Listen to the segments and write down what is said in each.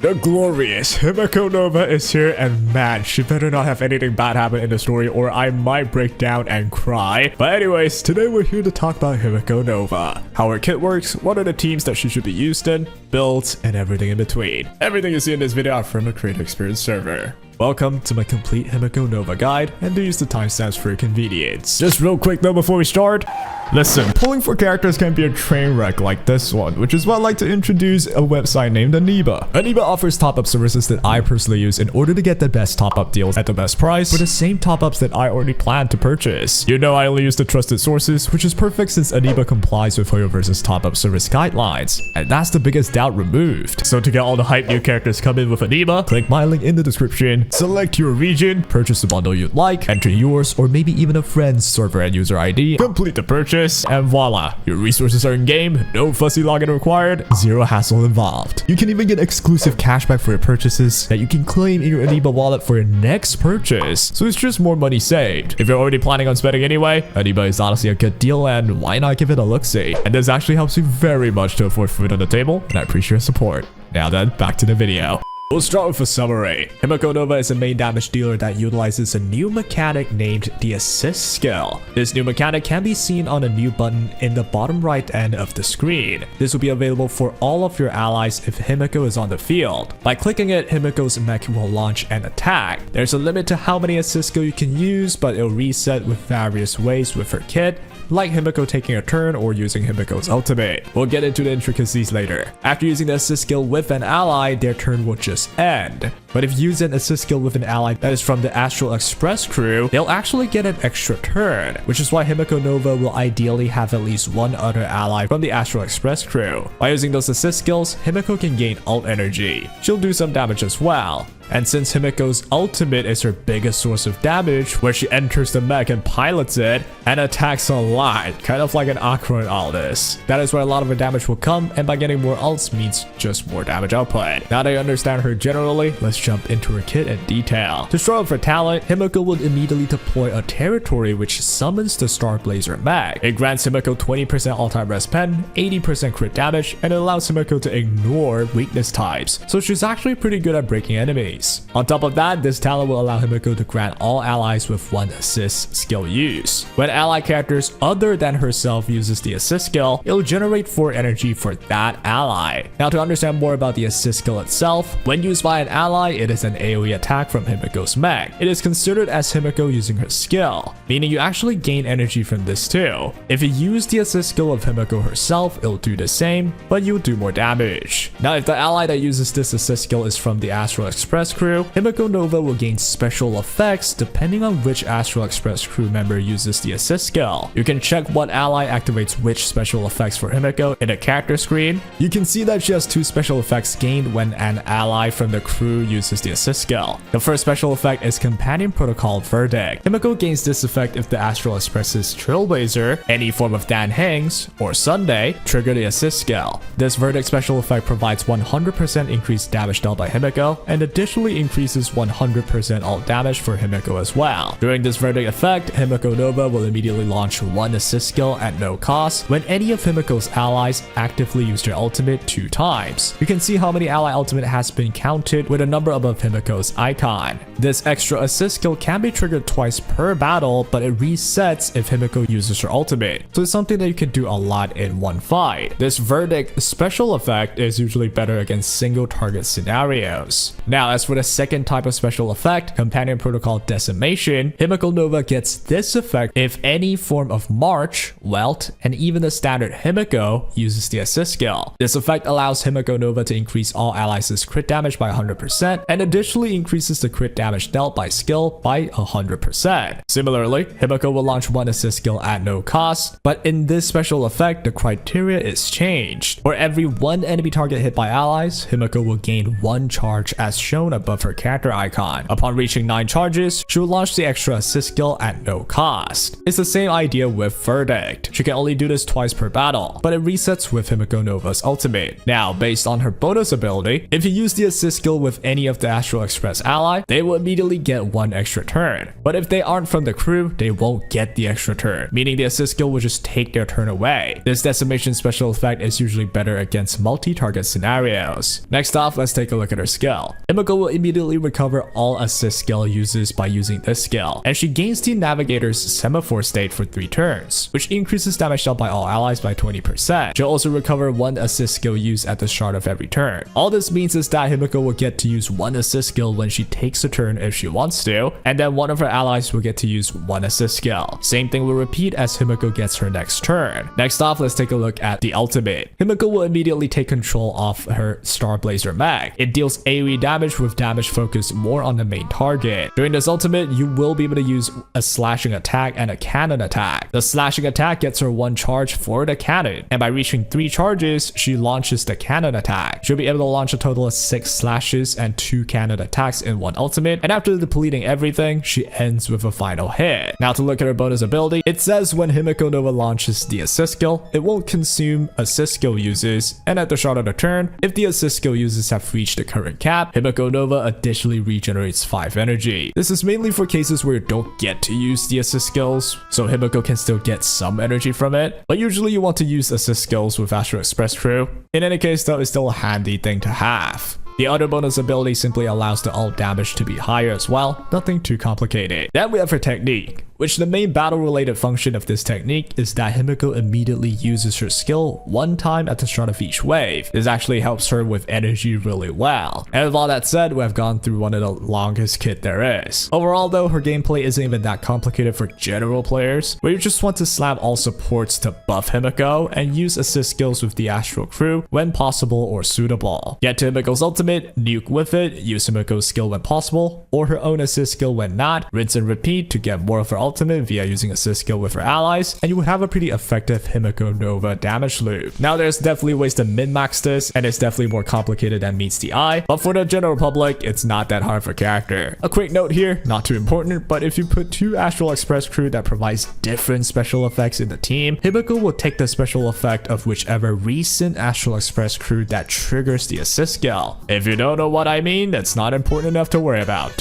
The glorious Himeko Nova is here, and man, she better not have anything bad happen in the story or I might break down and cry. But anyways, today we're here to talk about Himeko Nova, how her kit works, what are the teams that she should be used in, builds, and everything in between. Everything you see in this video are from a creator experience server. Welcome to my complete Himeko Nova guide, and do use the timestamps for your convenience. Just real quick though before we start, listen, pulling for characters can be a train wreck like this one, which is why I like to introduce a website named Aniba. Aniba offers top-up services that I personally use in order to get the best top-up deals at the best price for the same top-ups that I already planned to purchase. You know I only use the trusted sources, which is perfect since Aniba complies with Hoyo vs top-up service guidelines, and that's the biggest doubt removed. So to get all the hype new characters come in with Aniba, click my link in the description, select your region, purchase the bundle you'd like, enter yours or maybe even a friend's server and user ID, complete the purchase, and voila, your resources are in game, no fussy login required, zero hassle involved. You can even get exclusive cashback for your purchases that you can claim in your Aniba wallet for your next purchase, so it's just more money saved. If you're already planning on spending anyway, Aniba is honestly a good deal, and why not give it a look-see? And this actually helps me very much to afford food on the table, and I appreciate your support. Now then, back to the video. We'll start with a summary. Himeko Nova is a main damage dealer that utilizes a new mechanic named the assist skill. This new mechanic can be seen on a new button in the bottom right end of the screen. This will be available for all of your allies if Himeko is on the field. By clicking it, Himeko's mech will launch an attack. There's a limit to how many assist skill you can use, but it'll reset with various ways with her kit, like Himeko taking a turn or using Himeko's ultimate. We'll get into the intricacies later. After using the assist skill with an ally, their turn will just end. But if you use an assist skill with an ally that is from the Astral Express crew, they'll actually get an extra turn, which is why Himeko Nova will ideally have at least one other ally from the Astral Express crew. By using those assist skills, Himeko can gain ult energy. She'll do some damage as well. And since Himeko's ultimate is her biggest source of damage, where she enters the mech and pilots it and attacks a lot, kind of like an Aqua in all this, that is where a lot of her damage will come, and by getting more ults means just more damage output. Now that you understand her generally, let's jump into her kit in detail. To start with her talent, Himeko will immediately deploy a territory which summons the Star Blazer mech. It grants Himeko 20% all-time res pen, 80% crit damage, and it allows Himeko to ignore weakness types, so she's actually pretty good at breaking enemies. On top of that, this talent will allow Himeko to grant all allies with one assist skill use. When ally characters other than herself uses the assist skill, it'll generate 4 energy for that ally. Now to understand more about the assist skill itself, when used by an ally, it is an AoE attack from Himeko's mech. It is considered as Himeko using her skill, meaning you actually gain energy from this too. If you use the assist skill of Himeko herself, it'll do the same, but you'll do more damage. Now if the ally that uses this assist skill is from the Astral Express crew, Himeko Nova will gain special effects depending on which Astral Express crew member uses the assist skill. You can check what ally activates which special effects for Himeko in the character screen. You can see that she has 2 special effects gained when an ally from the crew uses the assist skill. The first special effect is Companion Protocol Verdict. Himeko gains this effect if the Astral Express's Trailblazer, any form of Dan Hangs, or Sunday trigger the assist skill. This Verdict special effect provides 100% increased damage dealt by Himeko, and additionally increases 100% ult damage for Himeko as well. During this Verdict effect, Himeko Nova will immediately launch one assist skill at no cost when any of Himeko's allies actively use their ultimate 2 times. You can see how many ally ultimate has been counted with a number above Himeko's icon. This extra assist skill can be triggered twice per battle, but it resets if Himeko uses her ultimate, so it's something that you can do a lot in one fight. This Verdict special effect is usually better against single target scenarios. Now as for the second type of special effect, Companion Protocol Decimation, Himeko Nova gets this effect if any form of March, Welt, and even the standard Himeko uses the assist skill. This effect allows Himeko Nova to increase all allies' crit damage by 100% and additionally increases the crit damage dealt by skill by 100%. Similarly, Himeko will launch one assist skill at no cost, but in this special effect, the criteria is changed. For every 1 enemy target hit by allies, Himeko will gain 1 charge as shown shown above her character icon. Upon reaching 9 charges, she will launch the extra assist skill at no cost. It's the same idea with Verdict. She can only do this twice per battle, but it resets with Himeko Nova's ultimate. Now, based on her bonus ability, if you use the assist skill with any of the Astral Express ally, they will immediately get 1 extra turn. But if they aren't from the crew, they won't get the extra turn, meaning the assist skill will just take their turn away. This decimation special effect is usually better against multi-target scenarios. Next off, let's take a look at her skill. Himeko will immediately recover all assist skill uses by using this skill, and she gains the Navigator's Semaphore state for 3 turns, which increases damage dealt by all allies by 20%. She'll also recover 1 assist skill use at the start of every turn. All this means is that Himeko will get to use 1 assist skill when she takes a turn if she wants to, and then one of her allies will get to use 1 assist skill. Same thing will repeat as Himeko gets her next turn. Next off, let's take a look at the ultimate. Himeko will immediately take control of her Star Blazer mag. It deals AoE damage with damage focused more on the main target. During this ultimate, you will be able to use a slashing attack and a cannon attack. The slashing attack gets her 1 charge for the cannon, and by reaching 3 charges, she launches the cannon attack. She'll be able to launch a total of 6 slashes and 2 cannon attacks in 1 ultimate, and after depleting everything, she ends with a final hit. Now to look at her bonus ability, it says when Himeko Nova launches the assist skill, it won't consume assist skill uses, and at the start of the turn, if the assist skill uses have reached the current cap, Himeko Nova additionally regenerates 5 energy. This is mainly for cases where you don't get to use the assist skills, so Himeko can still get some energy from it, but usually you want to use assist skills with Astral Express crew. In any case though, it's still a handy thing to have. The other bonus ability simply allows the ult damage to be higher as well, nothing too complicated. Then we have her technique, which the main battle related function of this technique is that Himeko immediately uses her skill 1 time at the start of each wave. This actually helps her with energy really well. And with all that said, we have gone through one of the longest kit there is. Overall though, her gameplay isn't even that complicated for general players, where you just want to slam all supports to buff Himeko and use assist skills with the Astral crew when possible or suitable. Get to Himeko's ultimate, nuke with it, use Himeko's skill when possible, or her own assist skill when not, rinse and repeat to get more of her ultimate via using assist skill with her allies, and you would have a pretty effective Himeko Nova damage loop. Now there's definitely ways to min-max this, and it's definitely more complicated than meets the eye, but for the general public, it's not that hard of a character. A quick note here, not too important, but if you put 2 Astral Express crew that provides different special effects in the team, Himeko will take the special effect of whichever recent Astral Express crew that triggers the assist skill. If you don't know what I mean, that's not important enough to worry about.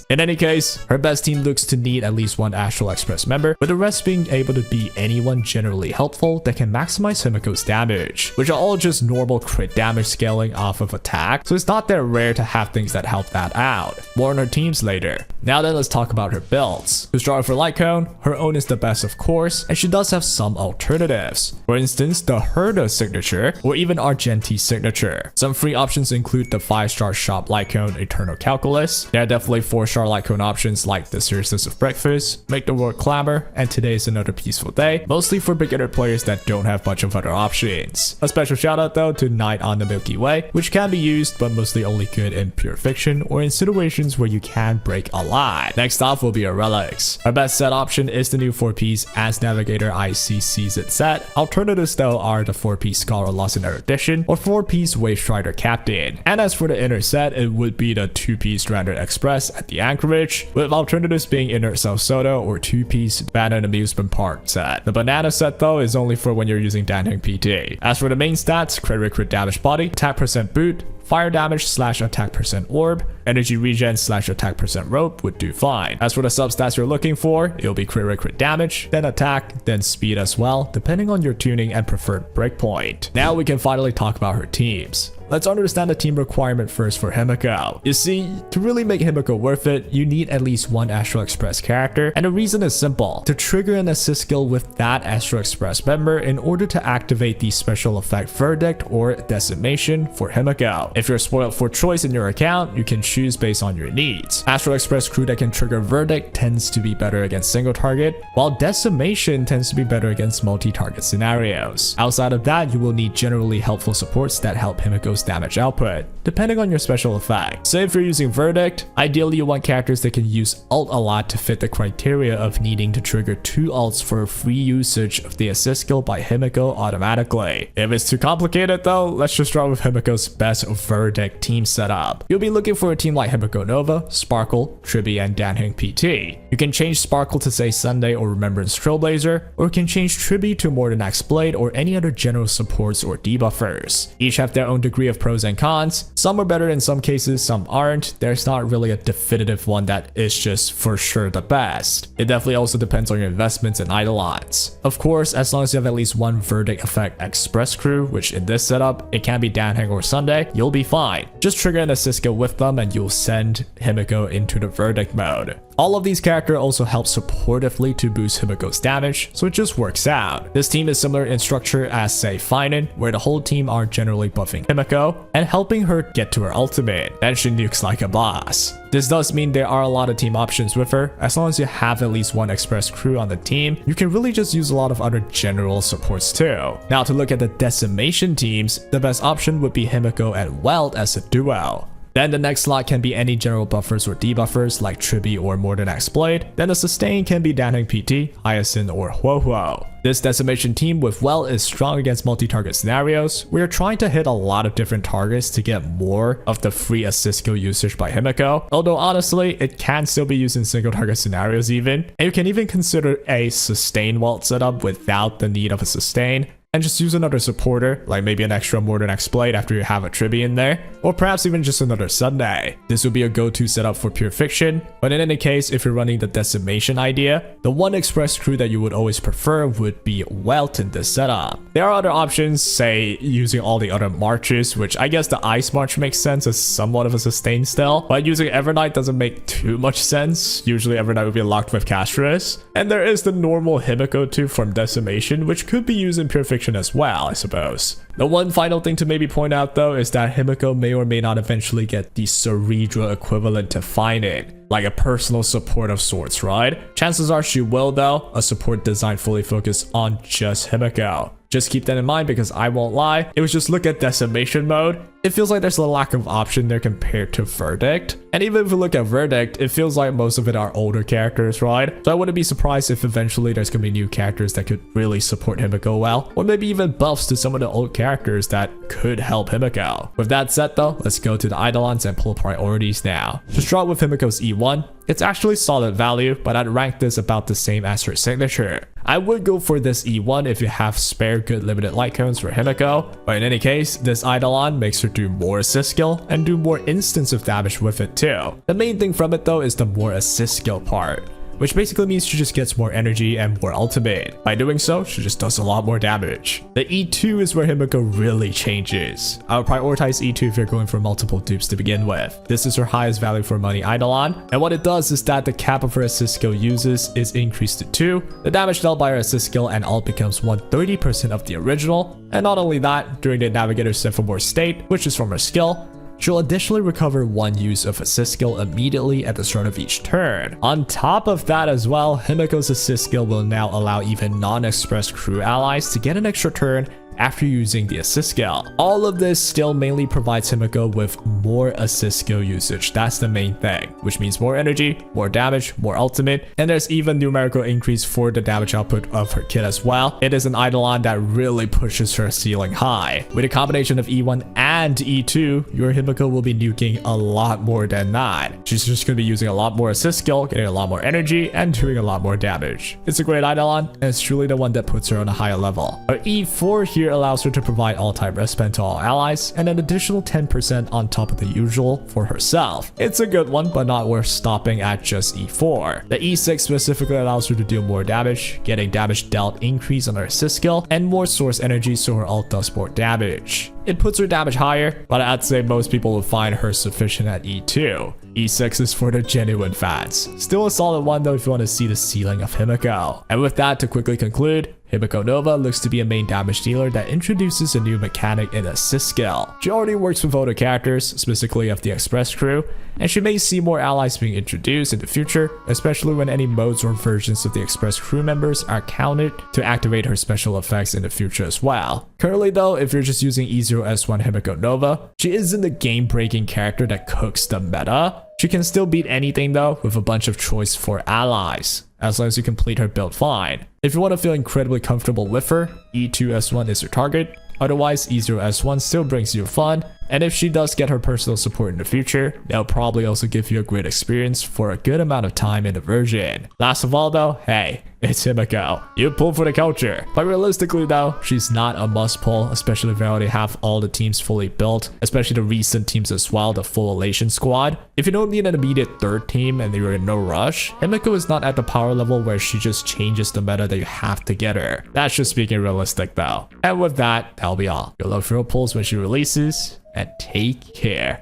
In any case, her best team looks to need at least 1 Astral Express member, with the rest being able to be anyone generally helpful that can maximize Himeko's damage, which are all just normal crit damage scaling off of attack, so it's not that rare to have things that help that out. More on her teams later. Now then, let's talk about her builds. To start for Lightcone, her own is the best of course, and she does have some alternatives. For instance, the Herda signature, or even Argenti signature. Some free options include the 5-star shop Lightcone Eternal Calculus. There are definitely 4-star Lightcone options like the Seriousness of Breakfast, Make the World Clamor, and Today is Another Peaceful Day, mostly for beginner players that don't have much of other options. A special shout out though to Night on the Milky Way, which can be used but mostly only good in pure fiction or in situations where you can break a lot. Next off will be a Relics. Our best set option is the new 4-piece As Navigator ICCZ set. Alternatives though are the 4-piece Scholar Lost in Air Edition or 4-piece Wave Strider Captain. And as for the inner set, it would be the 2-piece Stranded Express at the Anchorage, with alternatives being Inert South Soda or 2-piece Banana Amusement Park set. The Banana set though is only for when you're using Danheng PT. As for the main stats, crit damage body, attack % boot, fire damage / attack % orb, energy regen / attack % rope would do fine. As for the substats you're looking for, it'll be crit damage, then attack, then speed as well, depending on your tuning and preferred breakpoint. Now we can finally talk about her teams. Let's understand the team requirement first for Himeko. You see, to really make Himeko worth it, you need at least 1 Astral Express character, and the reason is simple. To trigger an assist skill with that Astral Express member in order to activate the special effect Verdict or Decimation for Himeko. If you're spoiled for choice in your account, you can choose based on your needs. Astral Express crew that can trigger Verdict tends to be better against single target, while Decimation tends to be better against multi-target scenarios. Outside of that, you will need generally helpful supports that help Himeko Himiko's damage output, depending on your special effect. So if you're using Verdict, ideally you want characters that can use ult a lot to fit the criteria of needing to trigger 2 ults for free usage of the assist skill by Himeko automatically. If it's too complicated though, let's just start with Himiko's best Verdict team setup. You'll be looking for a team like Himeko Nova, Sparkle, Tribi, and Danheng PT. You can change Sparkle to say Sunday or Remembrance Trailblazer, or you can change Tribi to More Than Axe Blade or any other general supports or debuffers. Each have their own degree of pros and cons. Some are better in some cases, some aren't. There's not really a definitive one that is just for sure the best. It definitely also depends on your investments and Eidolons. Of course, as long as you have at least one Verdict effect Express crew, which in this setup, it can be Danheng or Sunday, you'll be fine. Just trigger an assist skill with them and you'll send Himeko into the Verdict mode. All of these characters also help supportively to boost Himiko's damage, so it just works out. This team is similar in structure as say Finan, where the whole team are generally buffing Himeko and helping her get to her ultimate, then she nukes like a boss. This does mean there are a lot of team options with her. As long as you have at least one Express crew on the team, you can really just use a lot of other general supports too. Now to look at the decimation teams, the best option would be Himeko and Weld as a duo. Then the next slot can be any general buffers or debuffers like Tribi or More Than Axe Blade. Then the sustain can be Danheng PT, Hyacinth, or Huohuo. This decimation team with Well is strong against multi-target scenarios. We are trying to hit a lot of different targets to get more of the free assist skill usage by Himeko, although honestly, it can still be used in single target scenarios even. And you can even consider a sustain Welt setup without the need of a sustain, and just use another supporter, like maybe an extra More Than Axe Blade after you have a Tribi in there, or perhaps even just another Sunday. This would be a go-to setup for pure fiction, but in any case, if you're running the decimation idea, the one Express crew that you would always prefer would be Welt in this setup. There are other options, say using all the other marches, which I guess the Ice March makes sense as somewhat of a sustain still, but using Evernight doesn't make too much sense. Usually Evernight would be locked with Castris. And there is the normal Himeko 2 from decimation, which could be used in pure fiction as well, I suppose. The one final thing to maybe point out though is that Himeko may or may not eventually get the Cerebral equivalent to Finan, like a personal support of sorts, right? Chances are she will though, a support designed fully focused on just Himeko. Just keep that in mind because I won't lie, it was just look at decimation mode. It feels like there's a lack of option there compared to Verdict. And even if we look at Verdict, it feels like most of it are older characters, right? So I wouldn't be surprised if eventually there's gonna be new characters that could really support Himeko well, or maybe even buffs to some of the old characters that could help Himeko. With that said though, let's go to the Eidolons and pull priorities now. To start with Himiko's E1, it's actually solid value, but I'd rank this about the same as her signature. I would go for this E1 if you have spare good limited Lightcones for Himeko, but in any case, this Eidolon makes her do more assist skill and do more instance of damage with it too. The main thing from it though is the more assist skill part, which basically means she just gets more energy and more ultimate. By doing so, she just does a lot more damage. The E2 is where Himeko really changes. I would prioritize E2 if you're going for multiple dupes to begin with. This is her highest value for money Eidolon, and what it does is that the cap of her assist skill uses is increased to 2. The damage dealt by her assist skill and ult becomes 130% of the original, and not only that, during the Navigator's Sephomore state, which is from her skill, she'll additionally recover 1 use of assist skill immediately at the start of each turn. On top of that as well, Himiko's assist skill will now allow even non-Express crew allies to get an extra turn after using the assist skill. All of this still mainly provides Himeko with more assist skill usage. That's the main thing, which means more energy, more damage, more ultimate, and there's even numerical increase for the damage output of her kit as well. It is an Eidolon that really pushes her ceiling high. With a combination of E1 and E2, your Himeko will be nuking a lot more than that. She's just going to be using a lot more assist skill, getting a lot more energy, and doing a lot more damage. It's a great Eidolon, and it's truly the one that puts her on a higher level. Her E4 here allows her to provide all-type res pen to all allies and an additional 10% on top of the usual for herself. It's a good one, but not worth stopping at just E4. The E6 specifically allows her to deal more damage, getting damage dealt increase on her assist skill, and more source energy so her ult does more damage. It puts her damage higher, but I'd say most people would find her sufficient at E2. E6 is for the genuine fans. Still a solid one though if you want to see the ceiling of Himeko. And with that, to quickly conclude, Himeko Nova looks to be a main damage dealer that introduces a new mechanic and assist skill. She already works with other characters, specifically of the Express crew, and she may see more allies being introduced in the future, especially when any modes or versions of the Express crew members are counted to activate her special effects in the future as well. Currently though, if you're just using E0S1 Himeko Nova, she isn't the game-breaking character that cooks the meta. She can still beat anything though with a bunch of choice for allies, as long as you complete her build fine. If you want to feel incredibly comfortable with her, E2S1 is your target. Otherwise, E0S1 still brings you fun, and if she does get her personal support in the future, they'll probably also give you a great experience for a good amount of time in the version. Last of all though, hey, it's Himeko. You pull for the culture. But realistically though, she's not a must pull, especially if you already have all the teams fully built, especially the recent teams as well, the full Elation squad. If you don't need an immediate third team and you're in no rush, Himeko is not at the power level where she just changes the meta that you have to get her. That's just speaking realistic though. And with that, that'll be all. Good luck for your pulls when she releases, and take care.